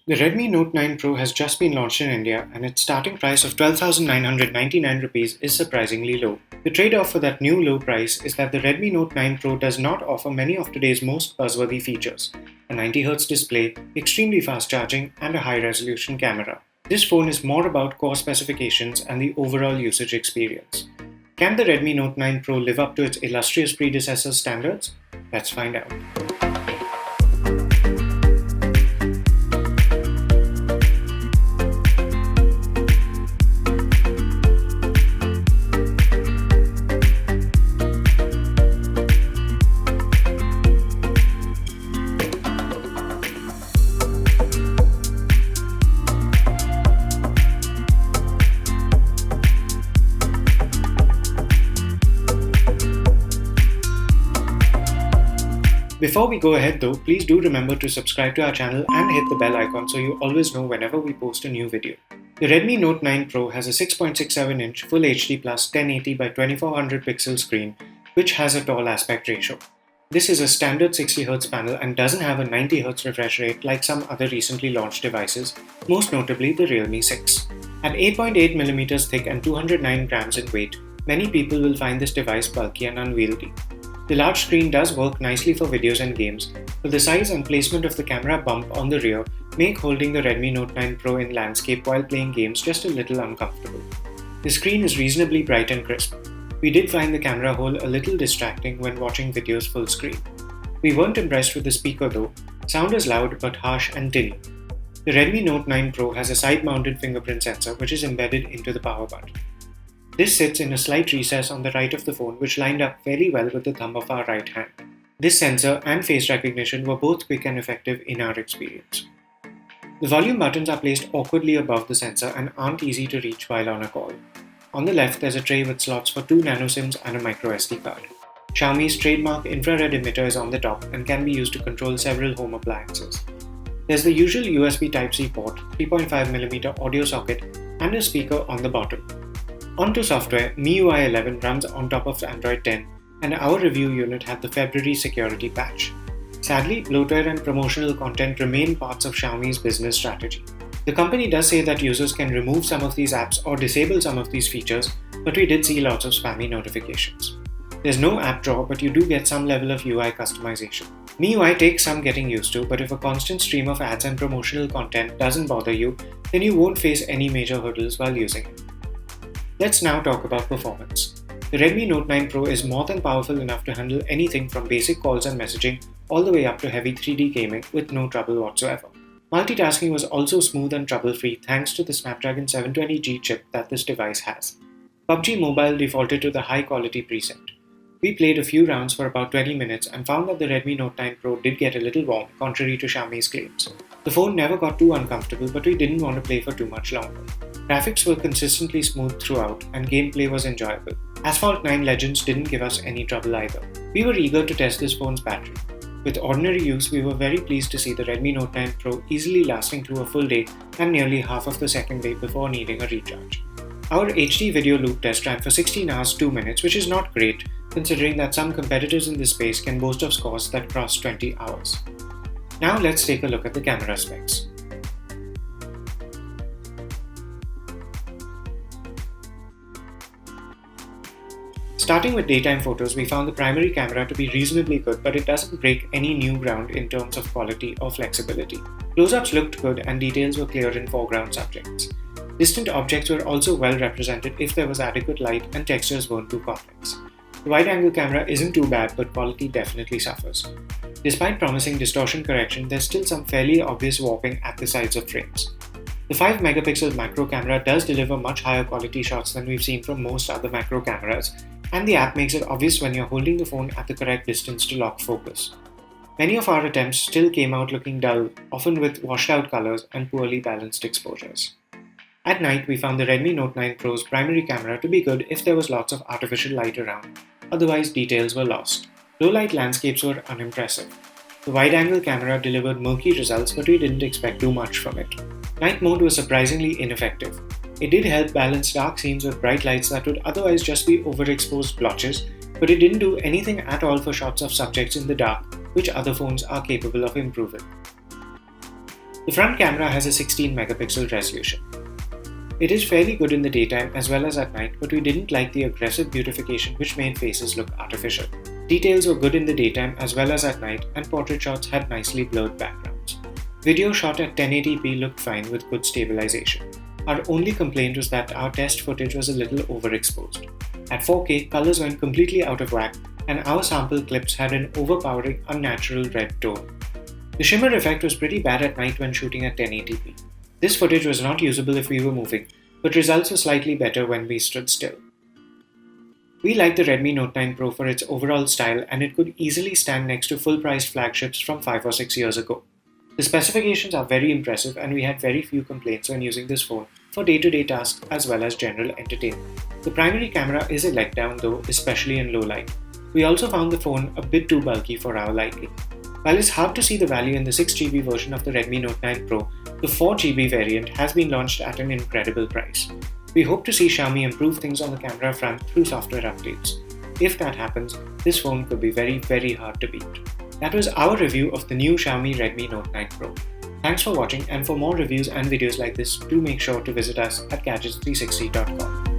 The Redmi Note 9 Pro has just been launched in India and its starting price of 12,999 rupees is surprisingly low. The trade-off for that new low price is that the Redmi Note 9 Pro does not offer many of today's most buzzworthy features: a 90Hz display, extremely fast charging, and a high-resolution camera. This phone is more about core specifications and the overall usage experience. Can the Redmi Note 9 Pro live up to its illustrious predecessor's standards? Let's find out. Before we go ahead though, please do remember to subscribe to our channel and hit the bell icon so you always know whenever we post a new video. The Redmi Note 9 Pro has a 6.67-inch Full HD Plus 1080 by 2400 pixel screen which has a tall aspect ratio. This is a standard 60Hz panel and doesn't have a 90Hz refresh rate like some other recently launched devices, most notably the Realme 6. At 8.8mm thick and 209 grams in weight, many people will find this device bulky and unwieldy. The large screen does work nicely for videos and games, but the size and placement of the camera bump on the rear make holding the Redmi Note 9 Pro in landscape while playing games just a little uncomfortable. The screen is reasonably bright and crisp. We did find the camera hole a little distracting when watching videos full screen. We weren't impressed with the speaker though. Sound is loud but harsh and tinny. The Redmi Note 9 Pro has a side-mounted fingerprint sensor which is embedded into the power button. This sits in a slight recess on the right of the phone which lined up very well with the thumb of our right hand. This sensor and face recognition were both quick and effective in our experience. The volume buttons are placed awkwardly above the sensor and aren't easy to reach while on a call. On the left there's a tray with slots for 2 nano SIMs and a micro SD card. Xiaomi's trademark infrared emitter is on the top and can be used to control several home appliances. There's the usual USB Type-C port, 3.5mm audio socket, and a speaker on the bottom. Onto software, MIUI 11 runs on top of Android 10, and our review unit had the February security patch. Sadly, bloatware and promotional content remain parts of Xiaomi's business strategy. The company does say that users can remove some of these apps or disable some of these features, but we did see lots of spammy notifications. There's no app drawer, but you do get some level of UI customization. MIUI takes some getting used to, but if a constant stream of ads and promotional content doesn't bother you, then you won't face any major hurdles while using it. Let's now talk about performance. The Redmi Note 9 Pro is more than powerful enough to handle anything from basic calls and messaging all the way up to heavy 3D gaming with no trouble whatsoever. Multitasking was also smooth and trouble-free thanks to the Snapdragon 720G chip that this device has. PUBG Mobile defaulted to the high-quality preset. We played a few rounds for about 20 minutes and found that the Redmi Note 9 Pro did get a little warm, contrary to Xiaomi's claims. The phone never got too uncomfortable, but we didn't want to play for too much longer. Graphics were consistently smooth throughout, and gameplay was enjoyable. Asphalt 9 Legends didn't give us any trouble either. We were eager to test this phone's battery. With ordinary use, we were very pleased to see the Redmi Note 9 Pro easily lasting through a full day and nearly half of the second day before needing a recharge. Our HD video loop test ran for 16 hours 2 minutes, which is not great, considering that some competitors in this space can boast of scores that cross 20 hours. Now let's take a look at the camera specs. Starting with daytime photos, we found the primary camera to be reasonably good, but it doesn't break any new ground in terms of quality or flexibility. Close-ups looked good and details were clear in foreground subjects. Distant objects were also well represented if there was adequate light and textures weren't too complex. The wide-angle camera isn't too bad, but quality definitely suffers. Despite promising distortion correction, there's still some fairly obvious warping at the sides of frames. The 5-megapixel macro camera does deliver much higher quality shots than we've seen from most other macro cameras, and the app makes it obvious when you're holding the phone at the correct distance to lock focus. Many of our attempts still came out looking dull, often with washed out colors and poorly balanced exposures. At night, we found the Redmi Note 9 Pro's primary camera to be good if there was lots of artificial light around, otherwise details were lost. Low-light landscapes were unimpressive. The wide-angle camera delivered murky results, but we didn't expect too much from it. Night mode was surprisingly ineffective. It did help balance dark scenes with bright lights that would otherwise just be overexposed blotches, but it didn't do anything at all for shots of subjects in the dark, which other phones are capable of improving. The front camera has a 16 megapixel resolution. It is fairly good in the daytime as well as at night, but we didn't like the aggressive beautification which made faces look artificial. Details were good in the daytime as well as at night, and portrait shots had nicely blurred backgrounds. Video shot at 1080p looked fine with good stabilization. Our only complaint was that our test footage was a little overexposed. At 4K, colors went completely out of whack, and our sample clips had an overpowering, unnatural red tone. The shimmer effect was pretty bad at night when shooting at 1080p. This footage was not usable if we were moving, but results were slightly better when we stood still. We liked the Redmi Note 9 Pro for its overall style, and it could easily stand next to full-priced flagships from 5 or 6 years ago. The specifications are very impressive, and we had very few complaints when using this phone for day-to-day tasks as well as general entertainment. The primary camera is a letdown though, especially in low light. We also found the phone a bit too bulky for our liking. While it's hard to see the value in the 6GB version of the Redmi Note 9 Pro, the 4GB variant has been launched at an incredible price. We hope to see Xiaomi improve things on the camera front through software updates. If that happens, this phone could be very hard to beat. That was our review of the new Xiaomi Redmi Note 9 Pro. Thanks for watching, and for more reviews and videos like this, do make sure to visit us at gadgets360.com.